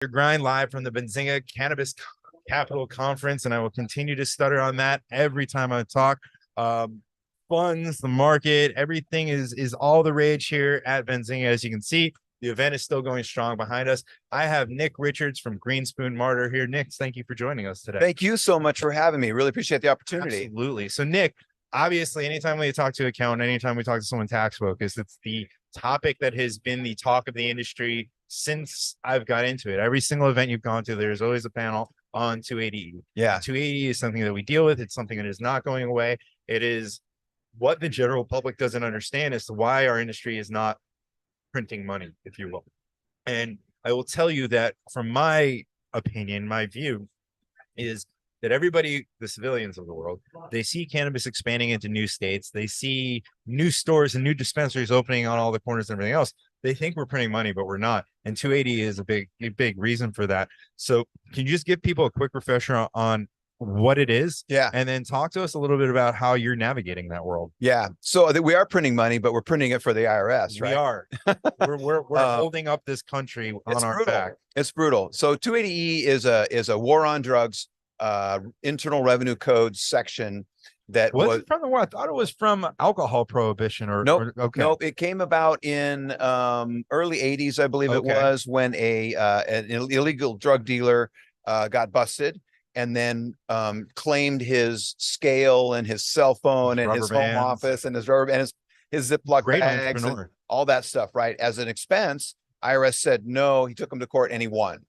Your grind live from the Bezinga Cannabis Capital Conference, and I will continue to stutter on that every time I talk. Funds, the market, everything is all the rage here at Benzinga. As you can see, the event is still going strong behind us. I have Nick Richards from Greenspoon Marder here. Nick, thank you for joining us today. Thank you so much for having me. Really appreciate the opportunity. Absolutely. So, Nick, obviously, anytime we talk to an accountant, anytime we talk to someone tax focused, it's the topic that has been the talk of the industry since I've got into it. Every single event you've gone to, there's always a panel on 280E. Yeah. 280 is something that we deal with. It's something that is not going away. It is what the general public doesn't understand as to why our industry is not printing money, if you will. And I will tell you that from my opinion, my view is that everybody, the civilians of the world, they see cannabis expanding into new states. They see new stores and new dispensaries opening on all the corners and everything else. They think we're printing money, but we're not. And 280 is a big reason for that. So can you just give people a quick refresher on what it is? Yeah. And then talk to us a little bit about how you're navigating that world. Yeah. So we are printing money, but we're printing it for the IRS, right? We are. We're holding up this country on our back. It's brutal. So 280E is a war on drugs, internal revenue code section that was from the war. I thought it was from alcohol prohibition or nope. Okay. Nope. It came about in early 80s, I believe it was, when an illegal drug dealer got busted and then claimed his scale and his cell phone and his home office and his rubber and his Ziploc bags and all that stuff, right? As an expense, IRS said no. He took him to court and he won.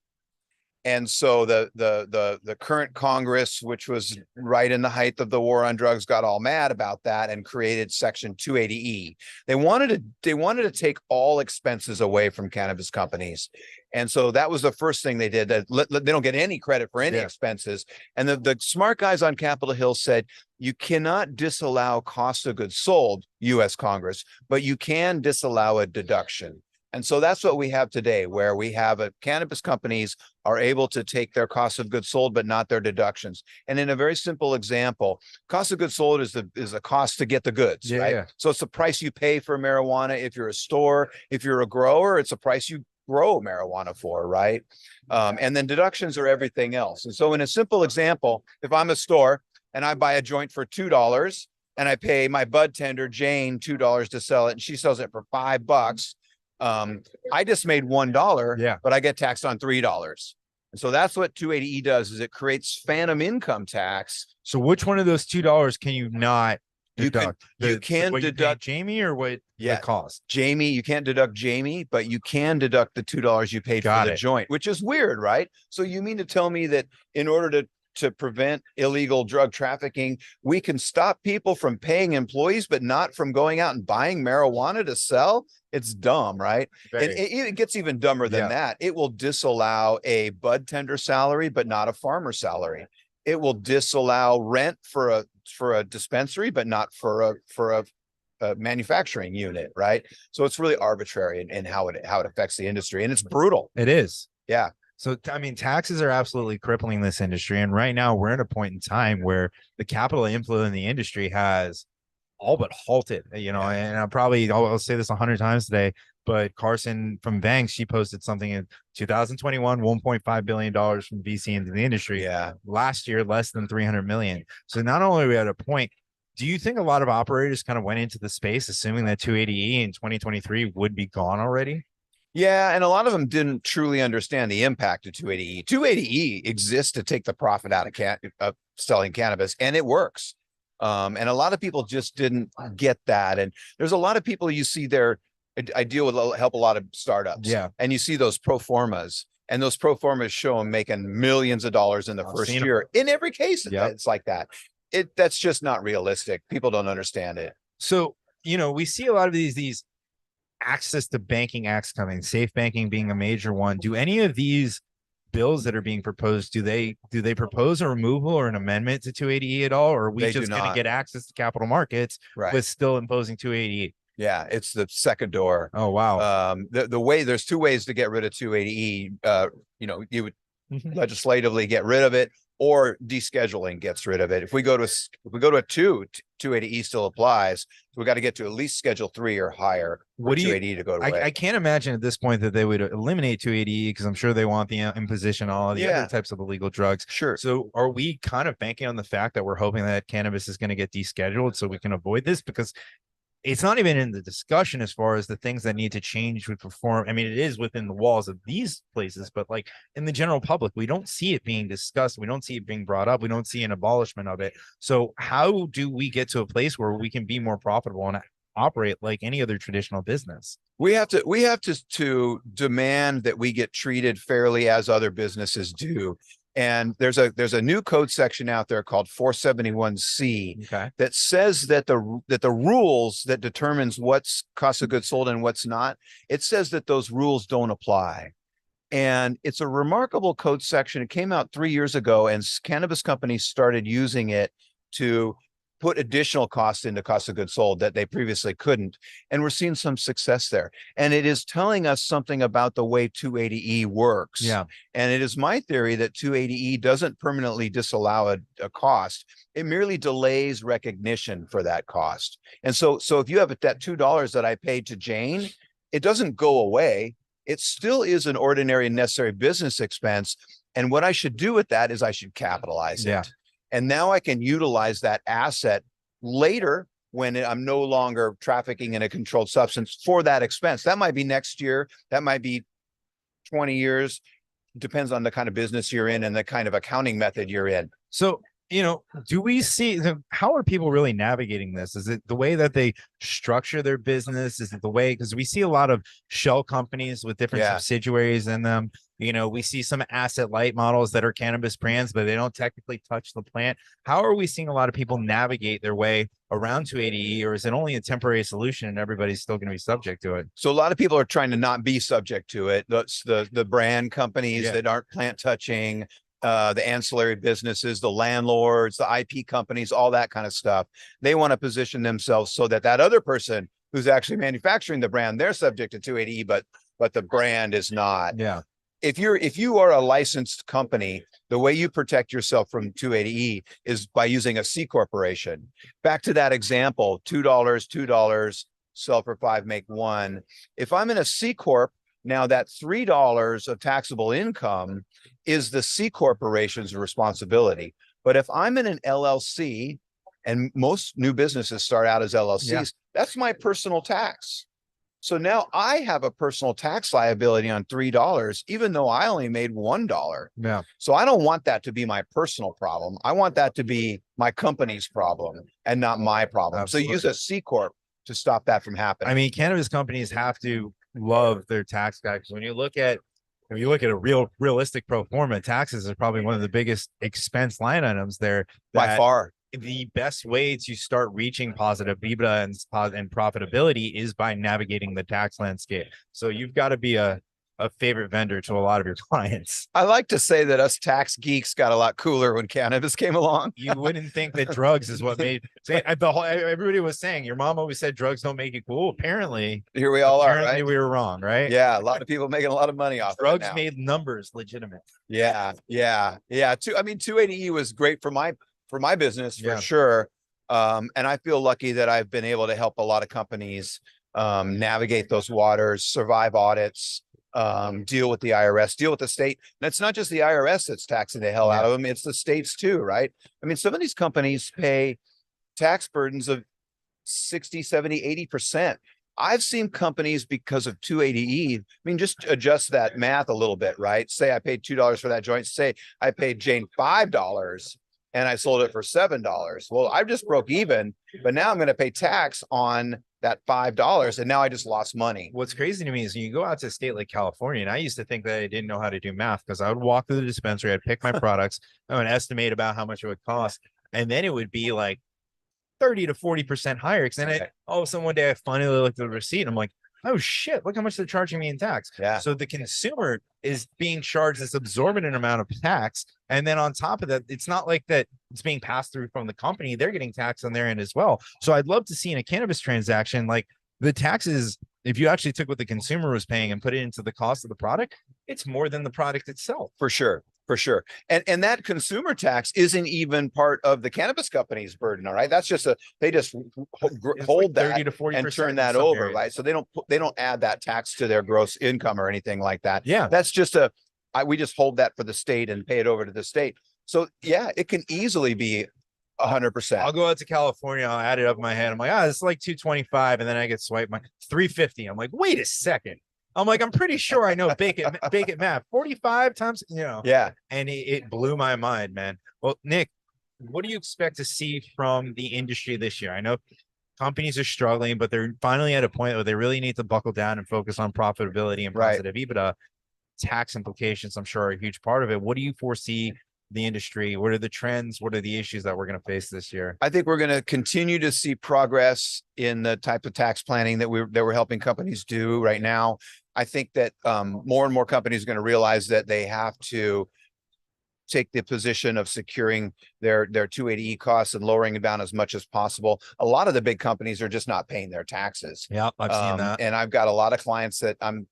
And so the current Congress, which was right in the height of the war on drugs, got all mad about that and created Section 280E. They wanted to take all expenses away from cannabis companies. And so that was the first thing they did. That they don't get any credit for any expenses. And the smart guys on Capitol Hill said, you cannot disallow cost of goods sold, U.S. Congress, but you can disallow a deduction. And so that's what we have today, where we have cannabis companies are able to take their cost of goods sold, but not their deductions. And in a very simple example, cost of goods sold is the cost to get the goods, right? Yeah. So it's the price you pay for marijuana. If you're a store, if you're a grower, it's a price you grow marijuana for, right? And then deductions are everything else. And so in a simple example, if I'm a store and I buy a joint for $2 and I pay my bud tender, Jane, $2 to sell it, and she sells it for $5, I just made $1, but I get taxed on $3. And so that's what 280E does, is it creates phantom income tax. So which one of those $2 can you not deduct? You can deduct Jamie, or what the cost? Jamie, you can't deduct Jamie, but you can deduct the $2 you paid for the joint, which is weird, right? So you mean to tell me that in order to prevent illegal drug trafficking, we can stop people from paying employees, but not from going out and buying marijuana to sell? It's dumb, right? And it gets even dumber than that. It will disallow a bud tender salary, but not a farmer salary. It will disallow rent for a dispensary, but not for a manufacturing unit, right? So it's really arbitrary in how it affects the industry, and it's brutal. It is. Yeah. So, I mean, taxes are absolutely crippling this industry. And right now we're at a point in time where the capital inflow in the industry has all but halted, and I'll say this 100 times today, but Carson from Banks, she posted something in 2021, $1.5 billion from VC into the industry. Yeah. Last year, less than 300 million. So not only are we at a point, do you think a lot of operators kind of went into the space assuming that 280E in 2023 would be gone already? Yeah, and a lot of them didn't truly understand the impact of 280E. 280E exists to take the profit out of selling cannabis, and it works. And a lot of people just didn't get that. And there's a lot of people you see there. I help a lot of startups. Yeah. And you see those pro formas, and those pro formas show them making millions of dollars in the first year. In every case, it's like that. That's just not realistic. People don't understand it. So, we see a lot of these access to banking acts coming, safe banking being a major one. Do any of these bills that are being proposed, do they propose a removal or an amendment to 280E at all, or are we just going to get access to capital markets with still imposing 280E? Yeah, it's the second door. Oh, wow. There's two ways to get rid of 280E. You would legislatively get rid of it, or descheduling gets rid of it. If we go to a 280E still applies. So we got to get to at least Schedule 3 or higher for 280E to go away. I can't imagine at this point that they would eliminate 280E, because I'm sure they want the imposition on all the other types of illegal drugs. Sure. So are we kind of banking on the fact that we're hoping that cannabis is going to get descheduled so we can avoid this? Because it's not even in the discussion as far as the things that need to change with perform. I mean, it is within the walls of these places, but like in the general public, we don't see it being discussed. We don't see it being brought up. We don't see an abolishment of it. So how do we get to a place where we can be more profitable and operate like any other traditional business? We have to demand that we get treated fairly as other businesses do. And there's a new code section out there called 471C that says that the rules that determines what's cost of goods sold and what's not, it says that those rules don't apply. And it's a remarkable code section. It came out 3 years ago, and cannabis companies started using it to put additional costs into cost of goods sold that they previously couldn't. And we're seeing some success there. And it is telling us something about the way 280E works. Yeah. And it is my theory that 280E doesn't permanently disallow a cost. It merely delays recognition for that cost. And so if you have that $2 that I paid to Jane, it doesn't go away. It still is an ordinary and necessary business expense. And what I should do with that is I should capitalize it. And now I can utilize that asset later when I'm no longer trafficking in a controlled substance for that expense. That might be next year. That might be 20 years. Depends on the kind of business you're in and the kind of accounting method you're in. So, do we see, how are people really navigating this? Is it the way that they structure their business? Is it the way, because we see a lot of shell companies with different subsidiaries in them. We see some asset light models that are cannabis brands, but they don't technically touch the plant. How are we seeing a lot of people navigate their way around 280E, or is it only a temporary solution and everybody's still going to be subject to it? So a lot of people are trying to not be subject to it. That's the brand companies that aren't plant touching, the ancillary businesses, the landlords, the IP companies, all that kind of stuff. They want to position themselves so that other person who's actually manufacturing the brand, they're subject to 280E, but the brand is not. Yeah. If you are a licensed company, the way you protect yourself from 280E is by using a C corporation. Back to that example, $2, sell for 5, make 1. If I'm in a C corp, now that $3 of taxable income is the C corporation's responsibility. But if I'm in an LLC, and most new businesses start out as LLCs, that's my personal tax. So now I have a personal tax liability on $3, even though I only made $1. Yeah. So I don't want that to be my personal problem. I want that to be my company's problem and not my problem. Absolutely. So use a C corp to stop that from happening. I mean, cannabis companies have to love their tax guy, because when you look at a realistic pro forma, taxes are probably one of the biggest expense line items there by far. The best way to start reaching positive EBITDA and profitability is by navigating the tax landscape. So you've got to be a favorite vendor to a lot of your clients. I like to say that us tax geeks got a lot cooler when cannabis came along. You wouldn't think that drugs is what made everybody was saying your mom always said drugs don't make you cool. Apparently here we all are, right? We were wrong, right? Yeah, a lot of people making a lot of money off drugs of it now. Made numbers legitimate. Yeah. 280E was great for my business for sure. And I feel lucky that I've been able to help a lot of companies navigate those waters, survive audits, deal with the IRS, deal with the state. And it's not just the IRS that's taxing the hell out of them. It's the states too, right? I mean, some of these companies pay tax burdens of 60, 70, 80%. I've seen companies, because of 280E, I mean, just adjust that math a little bit, right? Say I paid $2 for that joint. Say I paid Jane $5 and I sold it for $7. Well, I just broke even, but now I'm going to pay tax on that $5, and now I just lost money. What's crazy to me is you go out to a state like California, and I used to think that I didn't know how to do math, because I would walk through the dispensary, I'd pick my products, I would estimate about how much it would cost, and then it would be like 30 to 40% higher. Because then all of a sudden one day I finally looked at the receipt and I'm like, oh shit, look how much they're charging me in tax. Yeah. So the consumer is being charged this exorbitant amount of tax. And then on top of that, it's not like that it's being passed through from the company. They're getting taxed on their end as well. So I'd love to see in a cannabis transaction, like the taxes, if you actually took what the consumer was paying and put it into the cost of the product, it's more than the product itself. For sure. For sure. And that consumer tax isn't even part of the cannabis company's burden. All right. That's just they just hold like 30 that to 40% and turn that over. areas. Right. So they don't add that tax to their gross income or anything like that. Yeah. That's just we just hold that for the state and pay it over to the state. So yeah, it can easily be 100%. I'll go out to California. I'll add it up in my head. I'm like, it's like 225. And then I get swiped my 350. I'm like, wait a second. I'm like, I'm pretty sure I know bacon math. 45 times, Yeah. And it blew my mind, man. Well, Nick, what do you expect to see from the industry this year? I know companies are struggling, but they're finally at a point where they really need to buckle down and focus on profitability and positive EBITDA. Tax implications, I'm sure, are a huge part of it. What do you foresee the industry? What are the trends? What are the issues that we're going to face this year? I think we're going to continue to see progress in the type of tax planning that we're helping companies do right now. I think that more and more companies are going to realize that they have to take the position of securing their 280E costs and lowering them down as much as possible. A lot of the big companies are just not paying their taxes. Yeah, I've seen that. And I've got a lot of clients that I'm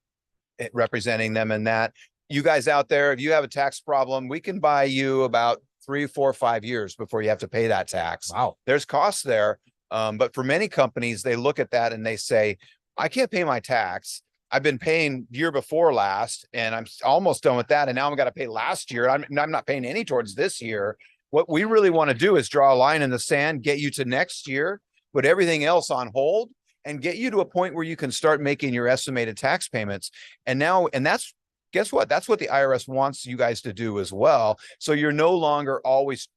representing them in that. You guys out there, if you have a tax problem, we can buy you about 3, 4, 5 years before you have to pay that tax. Wow. There's costs there. But for many companies, they look at that and they say, I can't pay my tax. I've been paying year before last, and I'm almost done with that. And now I'm got to pay last year. I'm not paying any towards this year. What we really want to do is draw a line in the sand, get you to next year, put everything else on hold, and get you to a point where you can start making your estimated tax payments. And that's, guess what? That's what the IRS wants you guys to do as well. So you're no longer always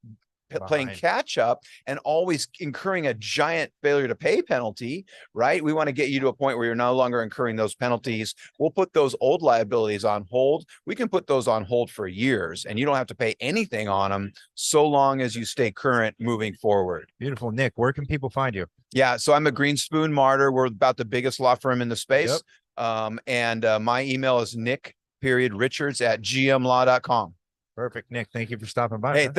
playing catch up and always incurring a giant failure to pay penalty, right? We want to get you to a point where you're no longer incurring those penalties. We'll put those old liabilities on hold. We can put those on hold for years, and you don't have to pay anything on them so long as you stay current moving forward. Beautiful. Nick, where can people find you? Yeah, so I'm a Greenspoon Marder. We're about the biggest law firm in the space. Yep. And my email is nick.richards@gmlaw.com. Perfect. Nick, thank you for stopping by. Hey, thanks.